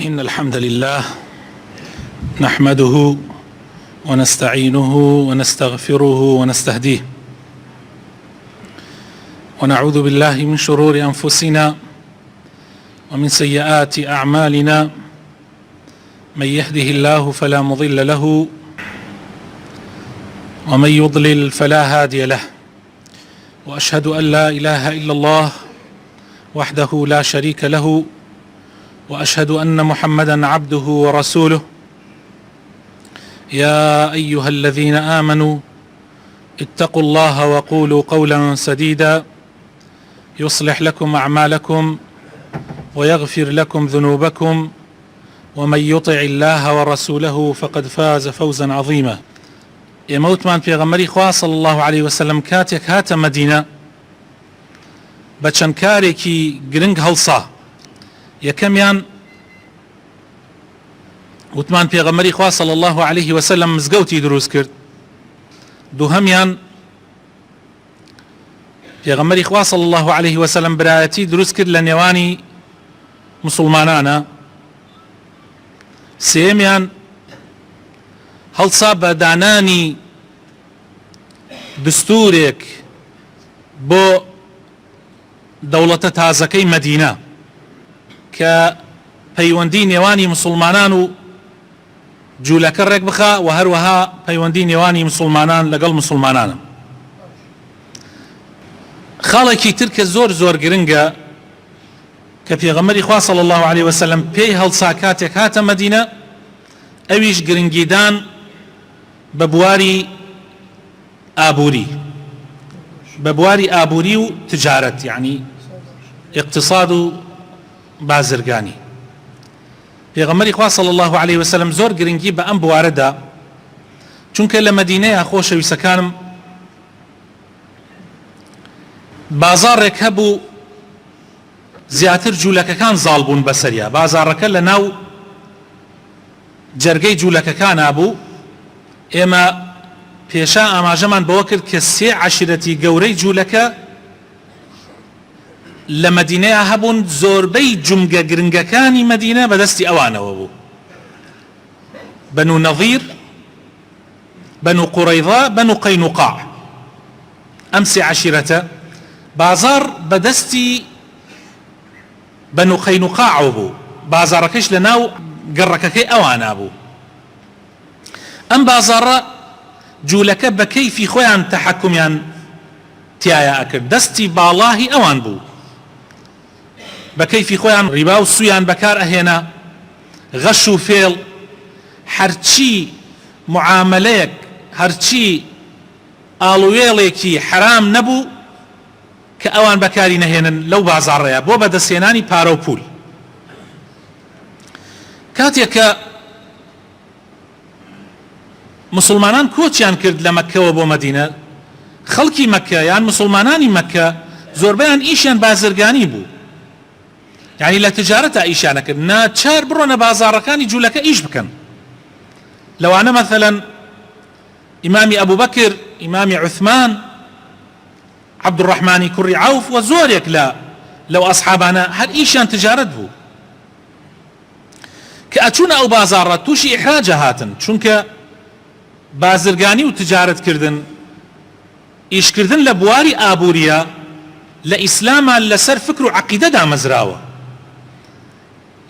إن الحمد لله نحمده ونستعينه ونستغفره ونستهديه ونعوذ بالله من شرور أنفسنا ومن سيئات أعمالنا. من يهده الله فلا مضل له ومن يضلل فلا هادي له، وأشهد أن لا إله إلا الله وحده لا شريك له، وأشهد أن محمدا عبده ورسوله. يا أيها الذين آمنوا اتقوا الله وقولوا قولا سديدا يصلح لكم أعمالكم ويغفر لكم ذنوبكم، ومن يطع الله ورسوله فقد فاز فوزا عظيما. ئێمەوتمان پێغەمبەری خوا صلی الله عليه وسلم کاتێک هاتە مەدینە بە چەند کارێکی گرنگ هەڵسا. یەکەمیان وتمان پێغەمبەری خوا صلی الله عليه وسلم مزگەوتی دروست کرد. دووهەمیان پێغەمبەری خوا صلی الله عليه وسلم برایەتی دروست کرد لە نێوانی مسلمانانە. سێمیان هەڵسا بە دانانی دستورێک بۆ دەوڵەتە تازەکەی مەدینە کە پەیوەندی نێوانی مسلمانان و جوولەکە ڕێک بخا و هەروەها پەیوەندی نێوانی مسلمانان لەگەڵ مسلمانانە. خاڵێکی تر کە زۆر گرنگە کە پێغەمبەری خوا صلی الله عليه وسلم پێی هەڵسا کاتێک هاتە مەدینە، ئەویش گرنگیدان بە بواری ئابووری، بە بواری ئابووری و تجارەت، یعنی اقتصاد و بازرگانی. پێغەمبەری خوا صلی الله عليه وسلم زۆر گرنگی بە ئەم بوارەدا، چونکە لە مەدینەیە خۆشەویستەکانم بازاڕێک هەبوو زیاتر جوولەکەکان زاڵ بوون بەسەریا. بازاڕەکە لە ناو جەرگەی جوولەکەکان بوو. ئێمە پێشا ئاماژەمان بەوە کرد کە سێ عەشیرەتی گەورەی جوولەکە لە مەدینەیە هەبوون. زۆربەی جومگە گرنگەکانی مەدینە بەدەستی ئەوانەوە بوو: بەنو نەظیر، بەنو قوڕەیضا، بەنو قەینوقاع. ئەم سێ عەشیرەتە بازار بەدەستی بەنو قەینوقاع بوو، بازاڕەکەش لە ناو گەڕەکەکەی ئەوانە بوو. ئەم بازاڕە جوولەکە بە کەیفی خۆیان تەحەکومیان تایە ئەکرد، دەستی باڵاهی ئەوان بوو. بە کەیفی خۆیان ڕیبا و سویان بەکار ئەهێنا، غەش و فێڵ، هەرچی معاملەیەک، هەرچی ئاڵوێڵێکی حرام نەبوو کە ئەوان بەکاری نەهێنن لەو بازاڕەیە بۆ بەدەستهێنانی پارە و پول. کاتێک کە مسلمانان کۆچیان کرد لە مەککەوە بۆ مەدینە، خەڵکی مەککە یان مسلمانانی مەککە زۆربەیان ئیشیان بازرگانی بوو، یعنی لە تجارەتە ئیشیانە کرد. ناچار بڕۆنە بازاڕەکانی جوولەکە ئیش بکەن. لەوانە مەثەلەن ئیمامی ئەبوبەکر، ئیمامی عوثمان، عەبدوڕەحمانی کوڕی عەوف و زۆرێک لەو ئەسحابانە هەر ئیشیان تجارەت بوو. کە ئەچوونە ئەو بازاڕە تووشی ئیحراجە هاتن، چونکە بازرگانی و تجارەتکردن، ئیشکردن لە بواری ئابووریە لە ئیسلامە لەسەر فکر و عەقیدەدا مەزراوە.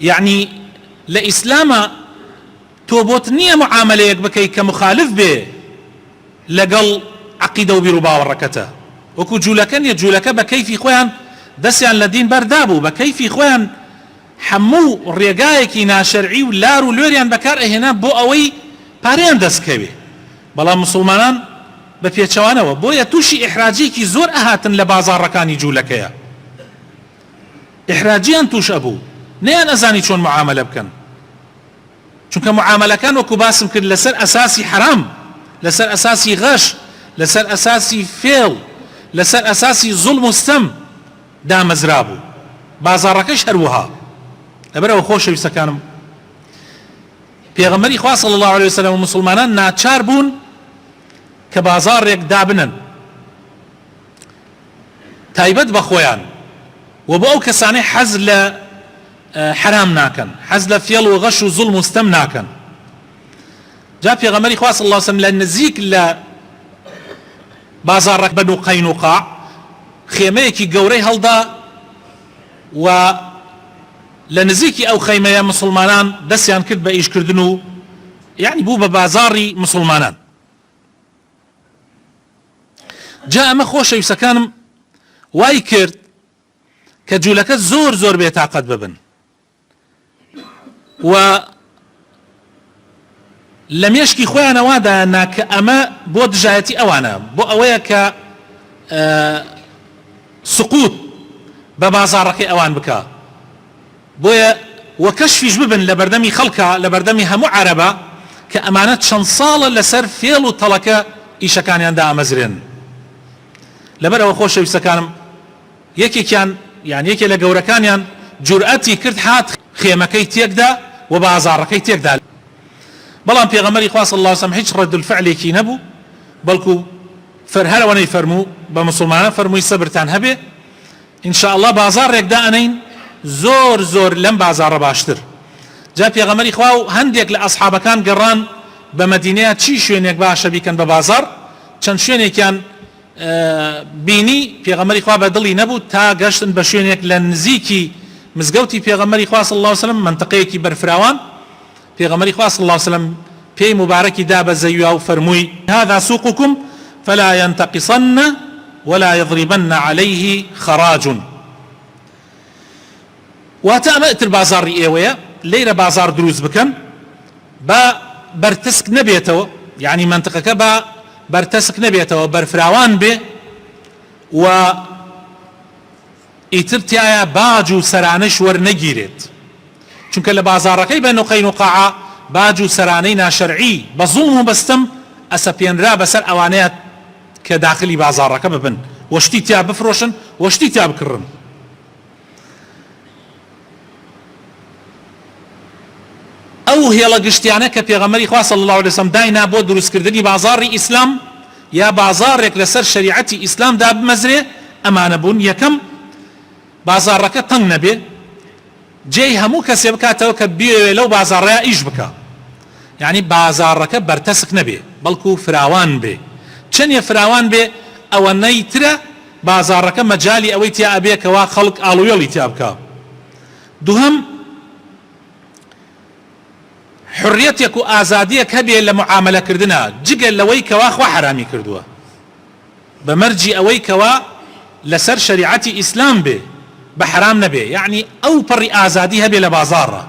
یعنی لە ئیسلامە تۆ بۆت نییە معاملەیەک بکەی کە مخالف بێ لەگەڵ عەقیدە و بیر و باوەڕەکەتە. وەکو جوولەکە نیە، جوولەکە بە کەیفی خۆیان دەستیان لە دین بەردابوو، بە کەیفی خۆیان هەموو ڕێگایەکی ناشەرعی و لار و لێریان بەکار ئەهێنا بۆ ئەوەی پارەیان دەستکەوێ. بەڵام مسلمانان بە پێچەوانەوە بۆیە تووشی ئیحراجێکی زۆر ئەهاتن لە بازاڕەکانی جوولەکەیە. ئیحراجیان تووش ئەبوو، نەیان ئەزانی چۆن معاملە بکەن، چونکە معاملەکان وەکو باسم کرد لەسەر ئەساسی حرام، لەسەر ئەساسی غەش، لەسەر ئەساسی فێڵ، لەسەر ئەساسی زوڵم و ستەم دامەزرا بوو. بازاڕەکەش هەروەها. لەبەرەوە خۆشەویستەکانم، پێغەمبەری خوا صلی الله عليه وسلم و مسلمانان ناچار بوون کە بازاڕێک دابنن تایبەت بە خۆیان و بۆ ئەو کەسانەی حەز لە حرام ناکەن، حەز لە فێڵ و غەش و زوڵم و ستەم ناکەن. جا پێغەمبەری خوا صلی الله علیه وسلم لە نزیک لە بازاڕێک بەنو قەینوقاع خێمەیەکی گەورەی هەڵدا و لە نزیکی ئەو خەیمەیە مسلمانان دەستیان کرد بە ئیشکردن و یعنی بوو بە بازاڕی مسلمانان. جا ئەمە خۆشەویستەکانم وای کرد کە جوولەکە زۆر زۆر بێتاقەت ببن و لە مێشکی خۆیانەوادایاننا کە ئەمە بۆ دژایەتی ئەوانە، بۆ ئەوەیە کە سقوط بە بازاڕەکەی ئەوان بکە، بۆیە وە کەشفیش ببن لە بەردەمی خەڵکە، لە بەردەمی هەموو عەرەبە کە ئەمانە چەند ساڵە لەسەر فێڵ و تەڵەکە ئیشەکانیاندا ئامەزرێن. لەبەرەوە خۆشەویستەکانم یەکێکیان یان یەکێ لە گەورەکانیان جورئەتی کرد هات خێمەکەی تێکدا و بازاڕەکەی تێکدا، بەڵام پێغەمبەری خوا صلی الله علیه وسلم هیچ ڕەدولفعلێکی نەبوو، بەڵکو هەرەوەنەی فەرموو بە مسلمانان فەرمووی سەبرتان هەبێ، ئینشاء الله بازاڕێکدا ئەنەین زۆر زۆر لەم بازاڕە باشتر. جا پێغەمبەری خوا و هەندێک لە ئەسحابەکان گەڕان بە مەدینەیە چی شوێنێک باشە بیکەن بە بازاڕ، چەند شوێنێکیان بینی پێغەمبەری خوا بە دڵی نەبوو تا گەشتن بە شوێنێک لە نزیکی مزگەوتی پێغەمبەری خوا صلی الله علیه وسلم منطقەیەکی بەرفراوان. پێغەمبەری خوا صلی الله علیه وسلم پێی مبارەکی دا بە زەویا و فەرمووی هذا سوقكم فلا ينتقصن ولا يضربن عليه خراج. واتە ئەمە ئتر بازاڕی ئێوەیە، لێرە بازار دروست بکەن بە بەرتسک نەبێتەوە، یعنی منطقەکە بە بەرتەسک نەبێتەوە، بەرفراوان بێ و ئیتر تایە باج و سەرانەش وەرنەگیرێت، چونکە لە بازاڕەکەی بەنو قەینوقاع باج و سەرانەی ناشەرعی بە زوڵم و بەستەم ئەسەپێنرا بەسەر ئەوانەیە کە داخلی بازاڕەکە ببن، وەشتی تیا بفرۆشن وەشتی تیا بکڕن. ئەو هێڵە گشتیانە کە پێغەمبەری خوا صلی الله علیه وسلم داینا بۆ دروستکردنی بازاڕی ئیسلام یا بازاڕێک لەسەر شەریعەتی ئیسلامدا بمەزرێ، ئەمانە بوون: یەکەم، بازاڕەکە تەنگ نەبێ، جێی هەموو کەسێ بکاتەوە کە بێوێ لەو بازاڕەیە ئیش بکە، یعنی بازاڕەکە بەرتەسک نەبێ بەڵکو فراوان بێ. چەندێ فراوان بێ ئەوەنەی ترە بازاڕەکە مەجالی ئەوەی تیا ئەبێ کەوا خەڵک ئاڵوێڵی تیا بکە. دووهەم، حڕیەتێک و ئازادیەک هەبێ لە معاملەکردنە جگە لەوەی کەوا خوا حرامی کردووە، بەمەرجی ئەوەی کەوا لەسەر شەریعەتی ئیسلام بێ، بە حرام نەبێ، یعنی ئەو پەڕی ئازادی هەبێ لە بازاڕە.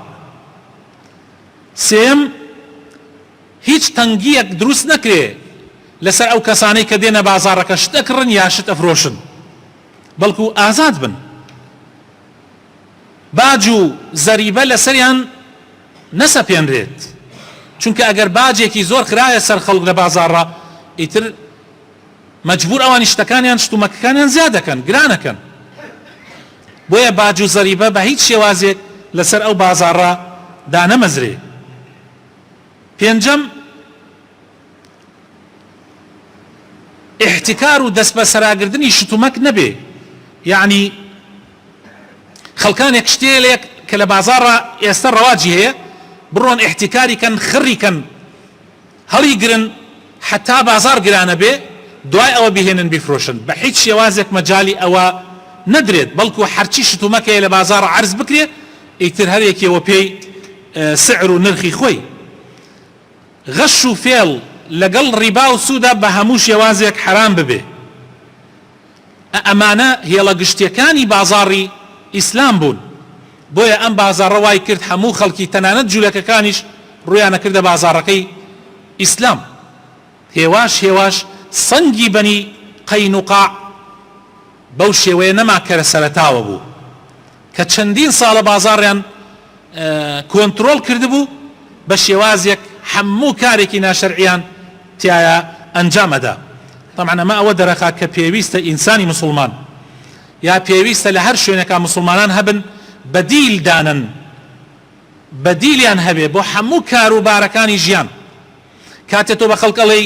سێم، هیچ تەنگیەک دروست نەکرێ لەسەر ئەو کەسانەی کە دێنە بازاڕەکە شت ئەکڕن یا شت ئەفرۆشن، بەڵکو ئازاد بن، باج و زەریبە لەسەریان نەسەپێنرێت، چونکە ئەگەر باجێکی زۆر خرایە سەر خەڵک لە بازاڕە ئیتر مەجبور ئەوانی شتەکانیان شتومەکەکانیان زیاد دەکەن، گرانەکەن. بۆیە باج و زەریبە بە هیچ شێوازێک لەسەر ئەو بازاڕە دانەمەزرێ. پێنجەم، احتکار و دەست بە سەراگردنی شتومەک نەبێ، یعنی خەڵکانێک شتێلێک کە لە بازاڕە ئێستا ڕەواجی هەیە بڕۆن احتکاری کەن، خڕی کەن، هەڵی گرن حتا بازار گرانە بێ، دوای ئەوە بهێنن بیفرۆشن. بە هیچ شێوازێک مەجالی ئەوە نەدرێت، بەڵکو هەرچی شتومەکەیە لە بازاڕە عەرز بکرێ، ئیتر هەرێکیەوە پێی سعر و نرخی خۆی. غەش و فێڵ لەگەڵ ڕیبا و سوودا بە هەموو شێوازێک حرام ببێ. ئەمانە هێڵە گشتیەکانی بازاڕی ئیسلام بوون، بۆیە ئەم بازاڕە وای کرد هەموو خەڵکی تەنانەت جوولەکەکانیش ڕوویانە کردە بازاڕەکەی ئیسلام. هێواش سەنگی بەنی قەینوقاع بەو شێوەیە نەما کەرە سەرەتاوە بوو کە چەندین ساڵە بازاڕیان کۆنتڕۆڵ کردبوو، بە شێوازێک هەموو کارێکی ناشەرعیان تایە ئەنجامەدا. طبعا ئەمە ئەوە دەرەخات کە پێویستە ئینسانی مسلمان یا پێویستە لە هەر شوێنێکا مسلمانان هەبن بەدیل دانن، بەدیلیان هەبێ بۆ هەموو کاروبارەکانی ژیان. کاتێ تۆ بە خەڵکەڵی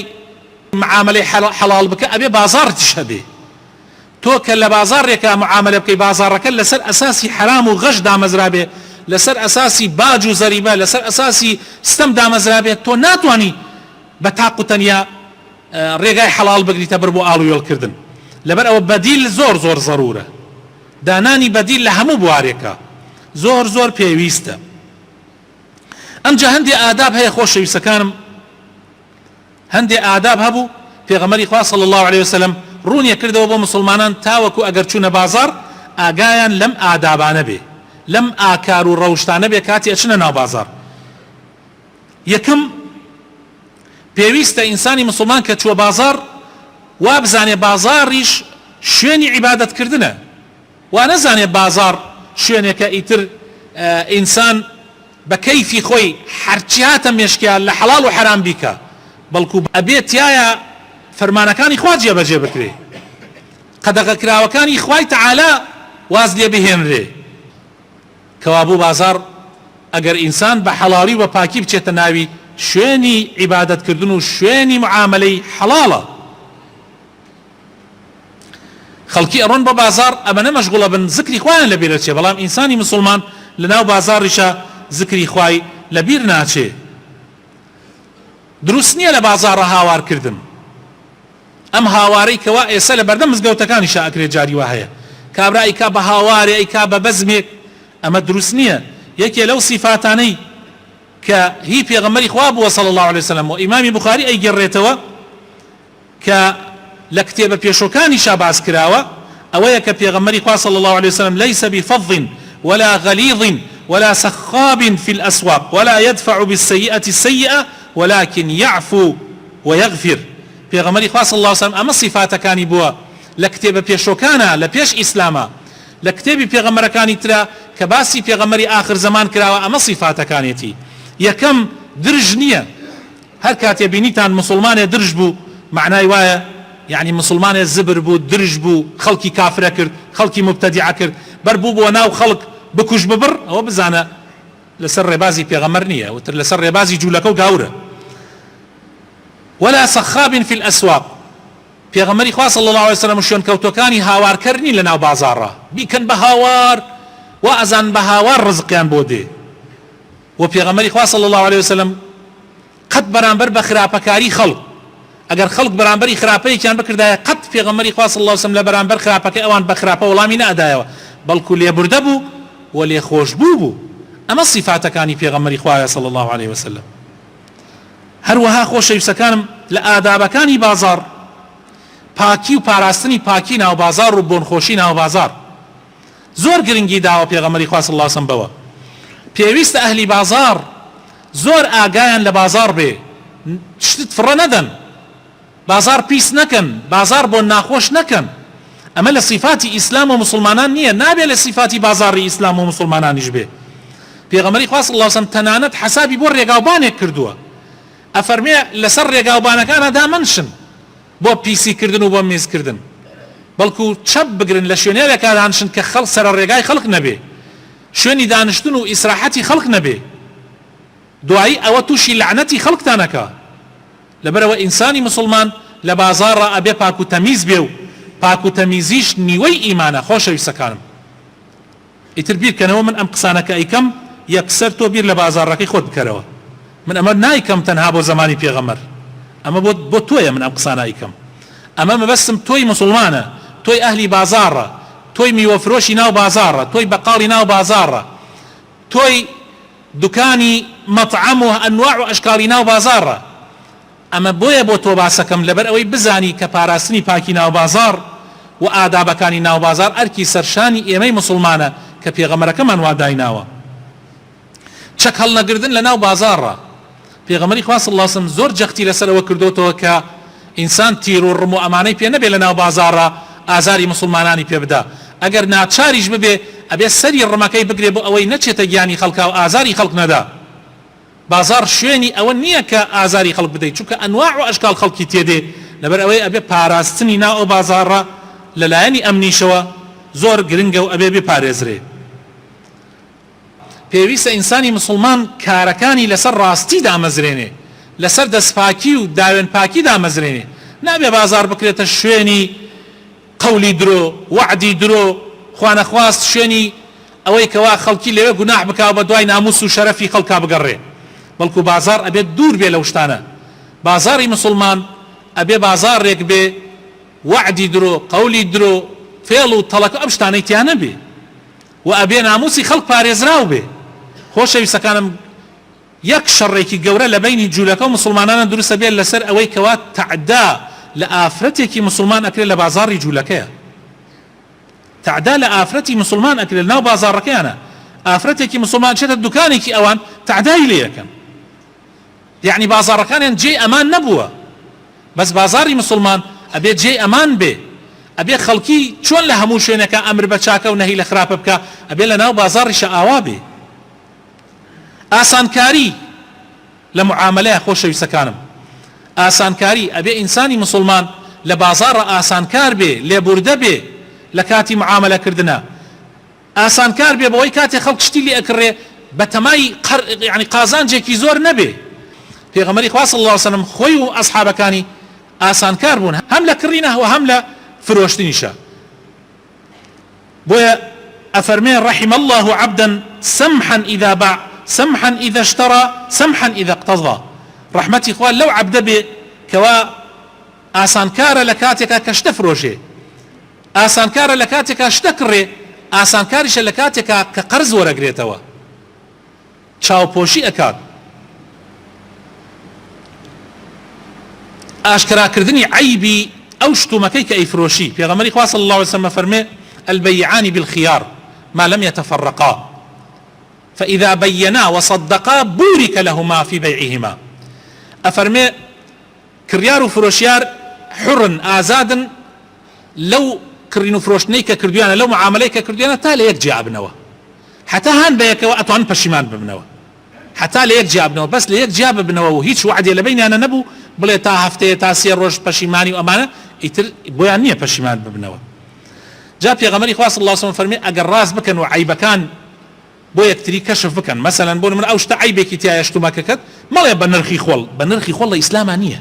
معاملەی حەڵاڵ بکە ئەبێ بازاڕتیش هەبێ. تۆ کە لە بازاڕێکە معاملە بکەی بازاڕەکە لەسەر ئەساسی حرام و غەش دامەزرا بێ، لەسەر ئەساسی باج و زەریبە لەسەر ئەساسی ستەم دامەزرابێت تۆ ناتوانی بە تاق و تەنیا ڕێگای حەڵال بگریتە بەر بۆ ئاڵوێڵکردن لەبەر ئەوە بەدیل زۆر زۆر زەرورە دانانی بەدیل لە هەموو بوارێکە زۆر زۆر پێویستە ئەمجا هەندێک ئاداب هەیە خۆشەویستەکانم هەندێک ئاداب هەبوو پێغەمبەری خوا صلی الله عليه وسلم ڕوونیە کردەوە بۆ مسلمانان تاوەکو ئەگەر چوونە بازار ئاگایان لەم ئادابانە بێ لەم ئاکار و ڕەوشتانە بێ کاتی ئەچنە ناو بازار یەکەم پێویستە ئینسانی مسلمان کە چووە بازار وا بزانێ بازاریش شوێنی عیبادەتکردنە وا نەزانێ بازار شوێنێکە ئیتر ئینسان بە کەیفی خۆی هەرچی هاتە مێشکیان لە حەڵاڵ و حەرام بیکە بەڵکو ئەبێت تایە فەرمانەکانی خوا جێبەجێ بکرێ قەدەغەکراوەکانی خوای تەعالا واز لێ بهێنرێ کەوا بوو بازار ئەگەر ئینسان بە حەڵاڵی و بە پاکی بچێتە ناوی شوێنی عیبادەتکردن و شوێنی معاملەی حەڵاڵە خەڵکی ئەڕۆن بە بازار ئەمە نەمەشغوڵە بن زکری خوایان لەبیر دەچێ بەڵام ئینسانی مسلمان لەناو بازاڕیشە زکری خوای لەبیر ناچێ دروست نییە لە بازاڕە هاوارکردن ئەم هاوارەی کەوا ئێستا لە بەردەم مزگەوتەکانیشە ئەکرێت جاری وا هەیە کابرا ئیکا بە هاوارێ ئیکا بە بەزمێک ئەمە دروست نییە یەکێ لەو سیفاتانەی کە هی پێغەمبەری خوا بووە صلی الله عليه وسلم و ئیمامی بوخاری ئەیگەڕێتەوە کە لە کتێبە پێشۆکانیشا باس کراوە ئەوەیە کە پێغەمبەری خوا صلی الله عليه وسلم ليس بفظ ولا غليظ ولا سخاب في الأسواق ولا يدفع بالسيئة السيئة ولكن يعفو ويغفر پێغەمبەری خوا صلی الله عليه وسلم ئەمە صفاتەکانی بووە لە کتێبە پێشۆکانە لە پێش ئیسلامە لە کتێبی پێغەمبەرەکانی ترە کە باسی پێغەمبەری آخر زەمان کراوە ئەمە صفاتەکانێتی یەکەم درژ نییە هەر کاتێ بینیتان مسلمانێ درژ بوو معنای وایە يعني مسلمانێ زبر بوو درژ بوو خەڵکی کافرە کرد خەڵکی مبتەدیع کرد بەر بوو بۆ ناو خەڵک بکوژ ببڕ ئەوە بزانە لەسەر ڕێبازی پێغەمبەر نییە وتر لەسەر ڕێبازی جوولەکە و گاورە ولا سخاب في الأسواق پێغەمبەری خوا صلی الله عليه وسلم شوێن کەوتەکانی هاوارکردنی لە ناو بازاڕە بیکەن بە هاوار و ئەزان بە هاوار ڕزقیان بۆ دێ و پێغەمبەری خوا صلی الله عليه وسلم قەت بەرامبەر بە خراپەکاری خەڵق ئەگەر خەڵک بەرامبەری خراپەیەکیان بکردایە قەت پێغەمبەری خوا صلی الله عليه وسلم لە بەرامبەر خراپەکەی ئەوان بە خراپە وەڵامی نەدایەوە بەڵکو لێبوردە بوو و لێخۆشبوو بوو ئەمە صفاتەکانی پێغەمبەری خوایە صلی الله عليه وسلم هەروەها خۆشەویستەکانم لە ئادابەکانی بازار پاکی و پاراستنی پاکی ناو بازار و بۆنخۆشی ناو بازار زۆر گرنگی داوە پێغەمبەری خوا صلی الله عليه وسلم بەوە پێویستە ئەهلی بازار زۆر ئاگایان لە بازار بێ شتت فڕە نەدەن بازار پیس نەکەن بازار بۆ ناخۆش نەکەن ئەمە لە صفاتی ئیسلام و مسلمانان نییە نابێت لە صفاتی بازاڕی ئیسلام و مسلمانانیش بێ پێغەمبەری خوا صلی الله عليه وسلم تەنانەت حسابی بۆ ڕێگاوبانێک کردووە ئەفەرمێ لەسەر ڕێگاوبانەکانە دامەنشن بۆ پیسیکردن و بۆ میزکردن بەڵکو چەپ بگرن لە شوێنێکە دانشن کە خەڵک سەر ڕێگای خەڵک نەبێ شوێنی دانیشتن و ئیسراحەتی خەڵک نەبێ دوایی ئەوە تووشی لعنەتی خەڵکتانەکە لەبەرەوە ئینسانی مسلمان لە بازاڕە ئەبێ پاک و تەمیز بێ و پاک و تەمیزیش نیوەی ئیمانە خۆشەویستەکانم ئیتر بیرکەنەوە من ئەم قسانەکە ئەیکەم یەکسەر تۆ بیر لە بازاڕەکەی خۆت بکەرەوە من ئەمە نایکەم تەنها بۆ زمانی پێغەمبەر ئەمە بۆ تۆیە من ئەم قسانە ئەیکەم ئەمە مەبەستم تۆی مسلمانە تۆی ئەهلی بازاڕە تۆی میوەفرۆشی ناو بازاڕە تۆی بەقاڵی ناو بازاڕە تۆی دوکانی مەطعەم و ئەنواع و ئەشکاڵی ناو بازاڕە ئەمە بۆیە بۆ تۆ باسەکەم لەبەر ئەوەی بزانی کە پاراستنی پاکی ناو بازار و ئادابەکانی ناو بازار ئەرکی سەرشانی ئێمەی مسلمانە کە پێغەمبەرەکەمان وا دایناوە چەک هەڵنەگرتن لە ناو بازاڕە پێغەمبەری خوا صلی الله عليه وسلم زۆر جەختی لەسەرەوە کردوتەوە کە ئینسان تیر و ڕم و ئەمانەی پێ نەبێ لە ناو بازاڕە ئازاری مسلمانانی پێ بدا ئەگەر ناچاریش ببێ ئەبێ سەری ڕمەکەی بگرێ بۆ ئەوەی نەچێتە گیانی خەڵکا و ئازاری خەڵک نەدا بازار شوێنی ئەوە نییە کە ئازاری خەڵک بدەیت چونکە ئەنواع و ئەشکال خەڵکی تێدێ لەبەر ئەوەی ئەبێ پاراستنی ناو ئەو بازاڕە لەلایەنی ئەمنیشەوە زۆر گرنگە و ئەبێ بپارێزرێ پێویستە ئینسانی مسلمان کارەکانی لەسەر ڕاستی دامەزرێنێ لەسەر دەستپاکی و داوێن پاکی دامەزرێنێ نابێ بازار بکرێتە شوێنی قەولی درۆ وعدی درۆ خوانەخواست شوێنی ئەوەی کەوا خەڵکی لەوێ گوناح بکاو بە دوای ناموس و شەرەفی خەڵکا بگەڕێ بەڵکو بازار ئەبێت دوور بێ لەو شتانە بازاری مسلمان ئەبێ بازارێک بێ وعدی درۆ قەولی درۆ فێڵ و تەڵەک ئەم شتانەی تیانە بێ و ئەبێ ناموسی خەڵک پارێزراو بێ خۆشەویستەکانم یەک شەڕێکی گەورە لە بینی جوولەکە و مسلمانانە دروستە بێت لەسەر ئەوەی کەوا تەعدا لە ئافرەتێکی مسلمان ئەکرێت لە بازاری جوولەکەیە تعدا لە ئافرەتی مسلمان ئەکرێت ناو بازاڕەکەیانە ئافرەتێکی مسلمان چێتە دوکانێکی ئەوان تعدای لێ یەکەن یعنی بازاڕەکانیان جێ ئەمان نەبووە بەس بازاری مسلمان ئەبێ جێ ئەمان بێ ئەبێ خەڵکی چۆن لە هەموو شوێنەکە ئەمر بە چاکە و نەهی لە خراپە بکە ئەبێ لە ناو بازاڕیشە ئاوا بێ ئاسانکاری لە معاملەیە خۆشەویستەکانم ئاسانکاری ئەبێ ئینسانی مسلمان لە بازاڕە ئاسانکار بێ لێبوردە بێ لە کاتی معاملەکردنە ئاسانکار بێ بەوەی کاتێ خەڵک شتی لێ ئەکڕێ بە تەمای یعنی قازانجێکی زۆر نەبێ پێغەمبەری خوا صلی الله علیه وسلم خۆی و ئەصحابەکانی ئاسانکار بوون هەم لە کڕینە و هەم لە فرۆشتنیشە بۆیە ئەفەرمێ رحم الله عبدا سمحا إذا باع سمحا إذا اشترى سمحا إذا اقتضى رحمتي خوا لو عبد بێ کەوا ئاسانکارە لە کاتێکا کە شتە فرۆشێ ئاسانکارە لە کاتێکا شتە کڕێ ئاسانکاریشە لە کاتێکا کە قەرز وەرەگرێتەوە چاوپۆشی ئەکات ئاشکراکردنی عیبی ئەو شتومەکەی کە ئەیفرۆشی پێغەمبەری خوا صلی الله علیه وسلم فەرمێ البيعان بالخيار ما لم يتفرقا فإذا بينا وصدقا بورك لهما في بيعهما أفرمي كريار وفروشيار حر آزاد لو كرينو فروشنيك كرديانا لو معامليك كرديانا تالي يكجي أبنوا حتى هان بيك وأتوان بشيمان ببنوا حتى ليكجي أبنوا بس ليكجي أبنوا وهيش وعد لبيني أنا نبو بلي تا هفته تا سير روش بشيماني وأمانة يتر بويانية بشيمان ببنوا جاء پیغمبری خوا صلی الله علیه وسلم فرمی اگر راز بکن و عیبکان بو یکتری کشف بکن مثلا بون من اوشت عیبکی تیا یشتو ماککت مالی بنرخی خول اسلامانیه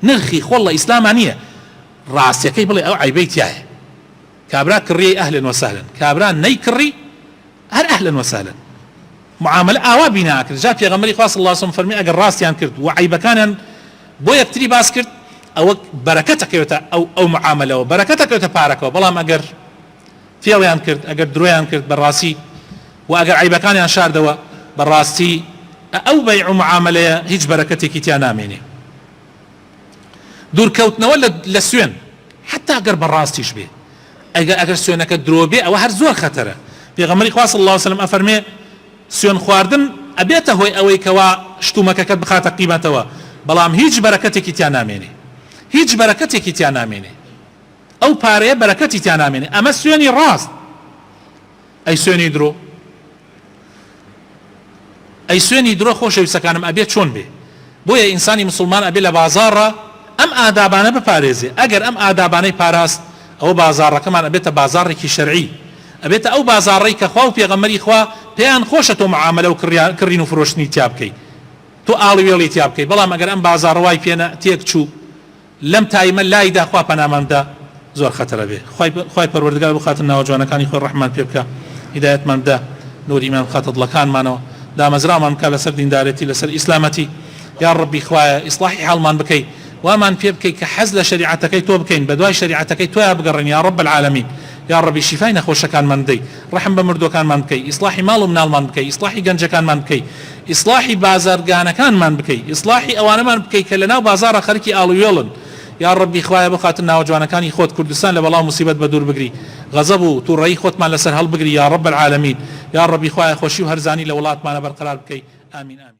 نرخی خول اسلامانیه راس یکی بلی او عیبی تیا کابرا کری اهلا وسهلا کابرا نی کری هر اهلا وسهلا معامله آوا بنا کرد جاء پیغمبری خوا صلی الله علیه وسلم فرمی اگر راس یان کرد و عیبکان بو یکتری باس کرد او بركتك يوتا او معامله وبركتك يوتا بارك بلام اگر فيويان كرد اگر درويان كرد بالراسي واگر عيبكان يان شاردوا بالراسي او بيع معامله هيج بركتك تيانا ميني دور كوتنا ولا لسوين حتى اگر بالراسي شبه اگر سوينك دروبي او هر زور خطره في غمري خواص الله عليه وسلم افرمي سوين خواردن ابيته هو اوي كوا شتومك كد بخاطر قيمته بلام هيج بركتك تيانا ميني هیچ برەکەتێکی تیا نامێنێ ئەو پارەیە بەرەکەتی تیا نامێنێ ئەمە سوێنی ڕاست ئەی سوێنی درۆ ئەی سوێنی درۆ خۆشەویستەکانم ئەبێ چۆن بێ بۆیە ئینسانی مسلمان ئەبێ لە بازاڕە ئەم ئادابانە بپارێزێ ئەگەر ئەم ئادابانەی پاراست ئەوە بازاڕەکەمان ئەبێتە بازاڕێکی شەرعی ئەبێتە ئەو بازاڕەی کە خوا و پێغەمبەری خوا پێیان خۆشە تۆ معاملە و کڕین و فرۆشتنی تیا بکەی تۆ ئاڵوێڵی تیا بکەی بەڵام ئەگەر ئەم بازاڕەوای پێنە تێک چوو لم تایمە لایدا خوا پەناماندا زۆر خەتەرە بێ خوای پەروەردگار بخاتن ناوە جوانەکانی خۆی ڕەحمان پێ بکە هیدایەتمان بدە نوریمان بخاتە دڵەکانمانەوە دامەزرامان بکە لەسەر دیندارەتی لەسەر ئیسلامەتی یا ڕەبی خوایە ئیسلاحی حاڵمان بکەی وامان پێ بکەی کە حەز لە شریعەتەکەی تۆ بکەین بە دوای شریعەتەکەی تۆیە بگەڕێن یا ڕەب العالەمین یا ڕەبی شیفای نەخۆشەکانمان بدەی ڕەحم بە مردوەکانمان بکەی ئیسلاحی ماڵ و مناڵمان بکەی ئیسلاحی گەنجەکانمان بکەی ئیسلاحی بازارگانەکانمان بکەی ئیسلاحی ئەوانەمان بکەی کە لەناو بازاڕە خەڵکی ئاڵوێڵن یا ربی خوایە بخاتن ناو جوانەکانی خۆت کوردستان لە بەڵاو مصیبەت بە دوور بگری غەزەب و تووڕەیی خۆتمان لەسەر هەڵبگری یا رب العالمین یا ربی خوایە خۆشی و هەرزانی لە وڵاتمانە بەرقرار بکەی ئامین ئامین